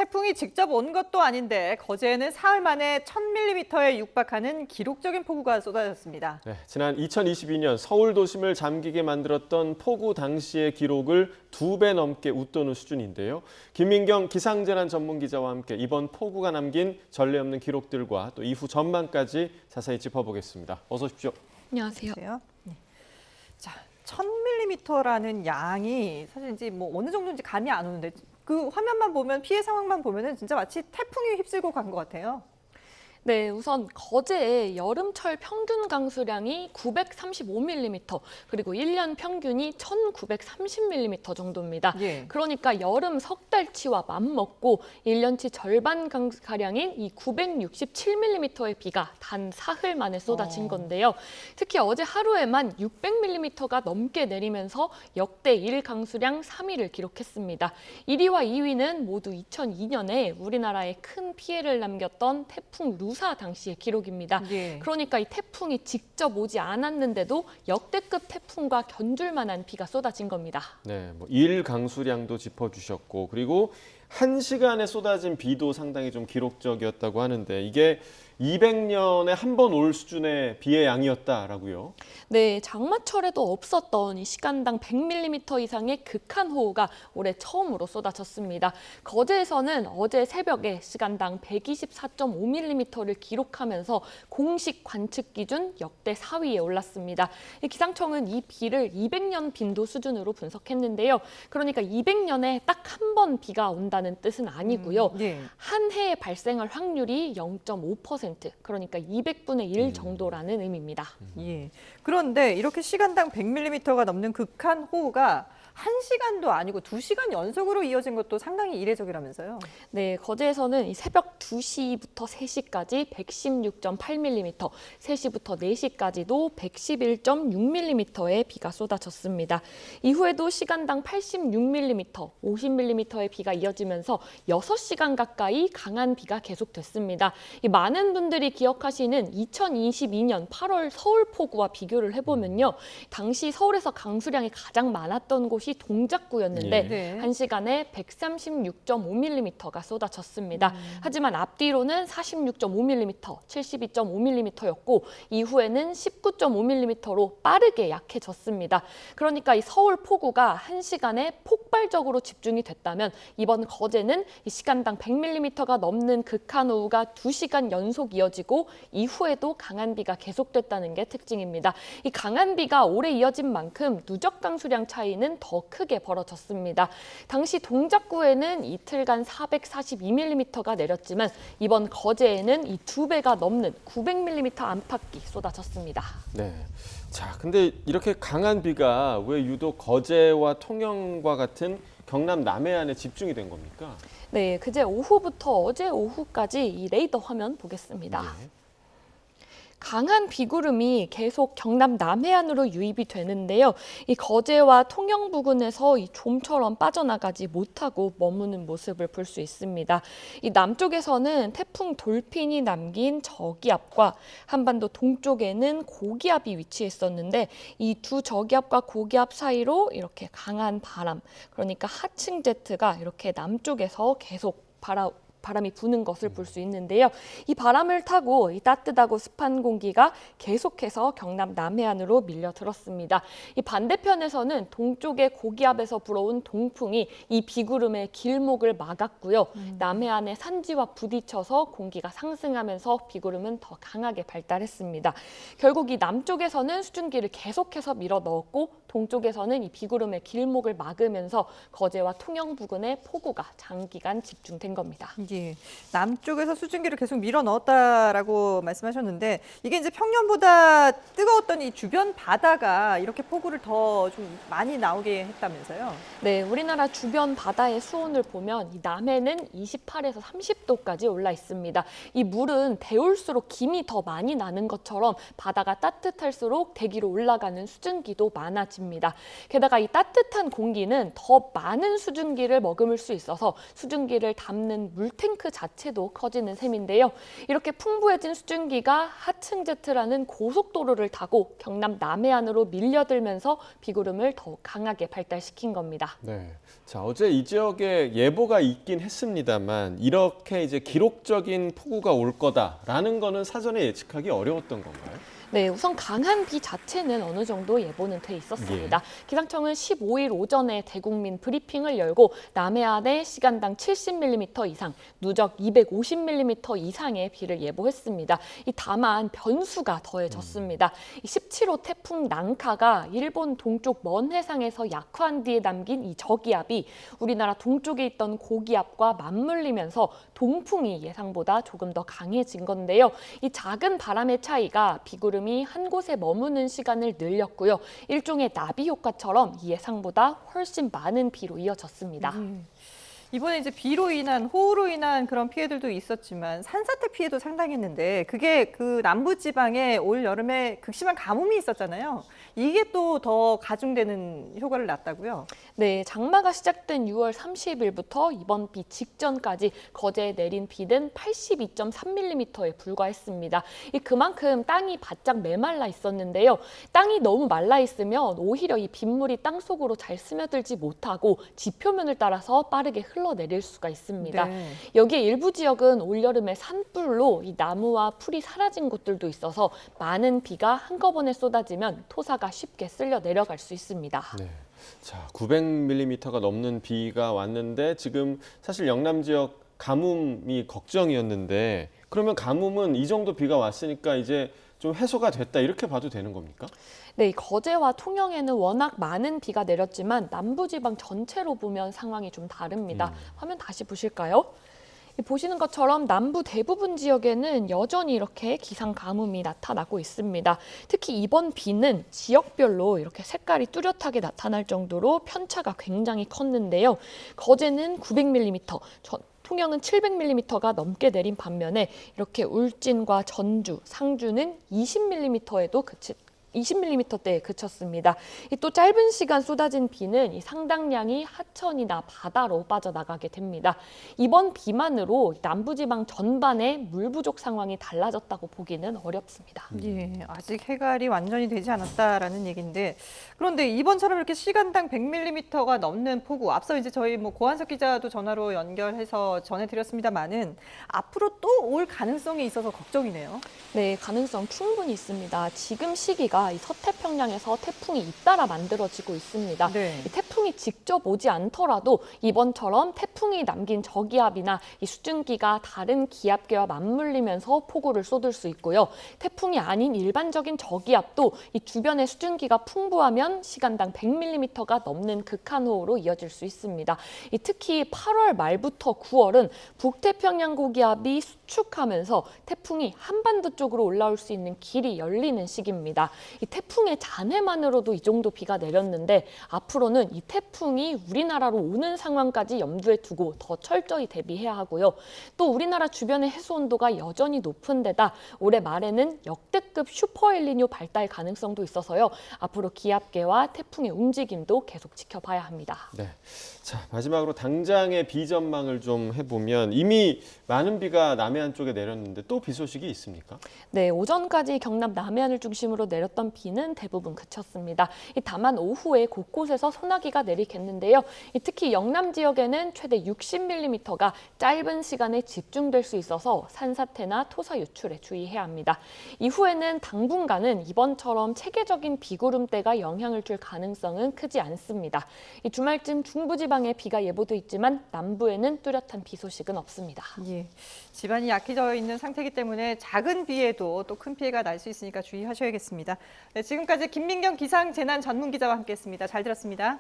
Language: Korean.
태풍이 직접 온 것도 아닌데 거제에는 사흘 만에 1000mm에 육박하는 기록적인 폭우가 쏟아졌습니다. 네, 지난 2022년 서울 도심을 잠기게 만들었던 폭우 당시의 기록을 2배 넘게 웃도는 수준인데요. 김민경 기상재난 전문기자와 함께 이번 폭우가 남긴 전례 없는 기록들과 또 이후 전망까지 자세히 짚어보겠습니다. 어서 오십시오. 안녕하세요. 네. 자, 1000mm라는 양이 사실 이제 어느 정도인지 감이 안 오는데 그 화면만 보면 피해 상황만 보면은 진짜 마치 태풍이 휩쓸고 간 것 같아요. 네, 우선 거제의 여름철 평균 강수량이 935mm, 그리고 1년 평균이 1930mm 정도입니다. 예. 그러니까 여름 석 달치와 맞먹고 1년치 절반 가량인 이 967mm의 비가 단 사흘 만에 쏟아진 건데요. 특히 어제 하루에만 600mm가 넘게 내리면서 역대 1 강수량 3위를 기록했습니다. 1위와 2위는 모두 2002년에 우리나라에 큰 피해를 남겼던 태풍 루사 당시의 기록입니다. 예. 그러니까 이 태풍이 직접 오지 않았는데도 역대급 태풍과 견줄 만한 비가 쏟아진 겁니다. 네, 일 강수량도 짚어주셨고 그리고 1시간에 쏟아진 비도 상당히 좀 기록적이었다고 하는데 이게 200년에 한 번 올 수준의 비의 양이었다라고요? 네, 장마철에도 없었던 이 시간당 100mm 이상의 극한호우가 올해 처음으로 쏟아졌습니다. 거제에서는 어제 새벽에 시간당 124.5mm를 기록하면서 공식 관측 기준 역대 4위에 올랐습니다. 기상청은 이 비를 200년 빈도 수준으로 분석했는데요. 그러니까 200년에 딱 한 번 비가 온다는 뜻은 아니고요. 예. 한 해에 발생할 확률이 0.5%, 그러니까 200분의 1 정도라는 의미입니다. 예. 그런데 이렇게 시간당 100mm가 넘는 극한 호우가 1시간도 아니고 2시간 연속으로 이어진 것도 상당히 이례적이라면서요. 네, 거제에서는 이 새벽 2시부터 3시까지 116.8mm, 3시부터 4시까지도 111.6mm의 비가 쏟아졌습니다. 이후에도 시간당 86mm, 50mm의 비가 이어지면서 6시간 가까이 강한 비가 계속됐습니다. 많은 분들이 기억하시는 2022년 8월 서울 폭우와 비교를 해보면요. 당시 서울에서 강수량이 가장 많았던 곳이 동작구였는데 네. 1시간에 136.5mm가 쏟아졌습니다. 하지만 앞뒤로는 46.5mm, 72.5mm였고 이후에는 19.5mm로 빠르게 약해졌습니다. 그러니까 이 서울 폭우가 1시간에 폭발적으로 집중이 됐다면 이번 거제는 이 시간당 100mm가 넘는 극한호우가 2시간 연속 이어지고 이후에도 강한 비가 계속됐다는 게 특징입니다. 이 강한 비가 오래 이어진 만큼 누적 강수량 차이는 더 크게 벌어졌습니다. 당시 동작구에는 이틀간 442mm가 내렸지만 이번 거제에는 이 2배가 넘는 900mm 안팎이 쏟아졌습니다. 네. 자, 근데 이렇게 강한 비가 왜 유독 거제와 통영과 같은 경남 남해안에 집중이 된 겁니까? 네, 그제 오후부터 어제 오후까지 이 레이더 화면 보겠습니다. 네. 강한 비구름이 계속 경남 남해안으로 유입이 되는데요. 이 거제와 통영 부근에서 이 좀처럼 빠져나가지 못하고 머무는 모습을 볼 수 있습니다. 이 남쪽에서는 태풍 돌핀이 남긴 저기압과 한반도 동쪽에는 고기압이 위치했었는데 이 두 저기압과 고기압 사이로 이렇게 강한 바람, 그러니까 하층 제트가 이렇게 남쪽에서 계속 바람이 부는 것을 볼 수 있는데요. 이 바람을 타고 이 따뜻하고 습한 공기가 계속해서 경남 남해안으로 밀려들었습니다. 이 반대편에서는 동쪽의 고기압에서 불어온 동풍이 이 비구름의 길목을 막았고요. 남해안의 산지와 부딪혀서 공기가 상승하면서 비구름은 더 강하게 발달했습니다. 결국 이 남쪽에서는 수증기를 계속해서 밀어 넣었고 동쪽에서는 이 비구름의 길목을 막으면서 거제와 통영 부근에 폭우가 장기간 집중된 겁니다. 예. 남쪽에서 수증기를 계속 밀어 넣었다라고 말씀하셨는데 이게 이제 평년보다 뜨거웠던 이 주변 바다가 이렇게 폭우를 더 좀 많이 나오게 했다면서요? 네, 우리나라 주변 바다의 수온을 보면 이 남해는 28에서 30도까지 올라 있습니다. 이 물은 데울수록 김이 더 많이 나는 것처럼 바다가 따뜻할수록 대기로 올라가는 수증기도 많아집니다. 게다가 이 따뜻한 공기는 더 많은 수증기를 머금을 수 있어서 수증기를 담는 물질 물탱크 자체도 커지는 셈인데요. 이렇게 풍부해진 수증기가 하층제트라는 고속도로를 타고 경남 남해안으로 밀려들면서 비구름을 더욱 강하게 발달시킨 겁니다. 네. 자, 어제 이 지역에 예보가 있긴 했습니다만 이렇게 이제 기록적인 폭우가 올 거다라는 거는 사전에 예측하기 어려웠던 건가요? 네, 우선 강한 비 자체는 어느 정도 예보는 돼 있었습니다. 기상청은 15일 오전에 대국민 브리핑을 열고 남해안에 시간당 70mm 이상, 누적 250mm 이상의 비를 예보했습니다. 다만 변수가 더해졌습니다. 17호 태풍 난카가 일본 동쪽 먼 해상에서 약화한 뒤에 남긴 이 저기압이 우리나라 동쪽에 있던 고기압과 맞물리면서 동풍이 예상보다 조금 더 강해진 건데요. 이 작은 바람의 차이가 비구름이 한 곳에 머무는 시간을 늘렸고요. 일종의 나비 효과처럼 이 예상보다 훨씬 많은 비로 이어졌습니다. 이번에 이제 비로 인한 호우로 인한 그런 피해들도 있었지만 산사태 피해도 상당했는데 그게 그 남부 지방에 올 여름에 극심한 가뭄이 있었잖아요. 이게 또 더 가중되는 효과를 낳았다고요? 네, 장마가 시작된 6월 30일부터 이번 비 직전까지 거제에 내린 비는 82.3mm에 불과했습니다. 그만큼 땅이 바짝 메말라 있었는데요. 땅이 너무 말라 있으면 오히려 이 빗물이 땅 속으로 잘 스며들지 못하고 지표면을 따라서 빠르게 흘러내릴 수가 있습니다. 네. 여기에 일부 지역은 올여름에 산불로 이 나무와 풀이 사라진 곳들도 있어서 많은 비가 한꺼번에 쏟아지면 토사가 쉽게 쓸려 내려갈 수 있습니다. 네. 자, 900mm가 넘는 비가 왔는데 지금 사실 영남 지역 가뭄이 걱정이었는데 그러면 가뭄은 이 정도 비가 왔으니까 이제 좀 해소가 됐다 이렇게 봐도 되는 겁니까? 네, 거제와 통영에는 워낙 많은 비가 내렸지만 남부지방 전체로 보면 상황이 좀 다릅니다. 화면 다시 보실까요? 보시는 것처럼 남부 대부분 지역에는 여전히 이렇게 기상 가뭄이 나타나고 있습니다. 특히 이번 비는 지역별로 이렇게 색깔이 뚜렷하게 나타날 정도로 편차가 굉장히 컸는데요. 거제는 900mm, 통영은 700mm가 넘게 내린 반면에 이렇게 울진과 전주, 상주는 20mm대에 그쳤습니다. 또 짧은 시간 쏟아진 비는 상당량이 하천이나 바다로 빠져나가게 됩니다. 이번 비만으로 남부지방 전반의 물 부족 상황이 달라졌다고 보기는 어렵습니다. 예, 아직 해갈이 완전히 되지 않았다라는 얘기인데 그런데 이번처럼 이렇게 시간당 100mm가 넘는 폭우 앞서 이제 저희 고한석 기자도 전화로 연결해서 전해드렸습니다만은 앞으로 또 올 가능성이 있어서 걱정이네요. 네, 가능성 충분히 있습니다. 지금 시기가 이 서태평양에서 태풍이 잇따라 만들어지고 있습니다. 네. 이 태풍이 직접 오지 않더라도 이번처럼 태풍이 남긴 저기압이나 이 수증기가 다른 기압계와 맞물리면서 폭우를 쏟을 수 있고요. 태풍이 아닌 일반적인 저기압도 이 주변에 수증기가 풍부하면 시간당 100mm가 넘는 극한호우로 이어질 수 있습니다. 특히 8월 말부터 9월은 북태평양 고기압이 수축하면서 태풍이 한반도 쪽으로 올라올 수 있는 길이 열리는 시기입니다. 이 태풍의 잔해만으로도 이 정도 비가 내렸는데 앞으로는 이 태풍이 우리나라로 오는 상황까지 염두에 두고 더 철저히 대비해야 하고요. 또 우리나라 주변의 해수 온도가 여전히 높은 데다 올해 말에는 역대급 슈퍼엘니뇨 발달 가능성도 있어서요. 앞으로 기압계와 태풍의 움직임도 계속 지켜봐야 합니다. 네. 자, 마지막으로 당장의 비 전망을 좀 해보면 이미 많은 비가 남해안 쪽에 내렸는데 또 비 소식이 있습니까? 네, 오전까지 경남 남해안을 중심으로 내렸던 비는 대부분 그쳤습니다. 다만 오후에 곳곳에서 소나기가 내리겠는데요. 특히 영남 지역에는 최대 60mm가 짧은 시간에 집중될 수 있어서 산사태나 토사 유출에 주의해야 합니다. 이후에는 당분간은 이번처럼 체계적인 비구름대가 영향을 줄 가능성은 크지 않습니다. 주말쯤 중부지방에 비가 예보돼 있지만 남부에는 뚜렷한 비 소식은 없습니다. 예, 집안이 약해져 있는 상태이기 때문에 작은 비에도 또 큰 피해가 날 수 있으니까 주의하셔야겠습니다. 네, 지금까지 김민경 기상재난전문기자와 함께했습니다. 잘 들었습니다.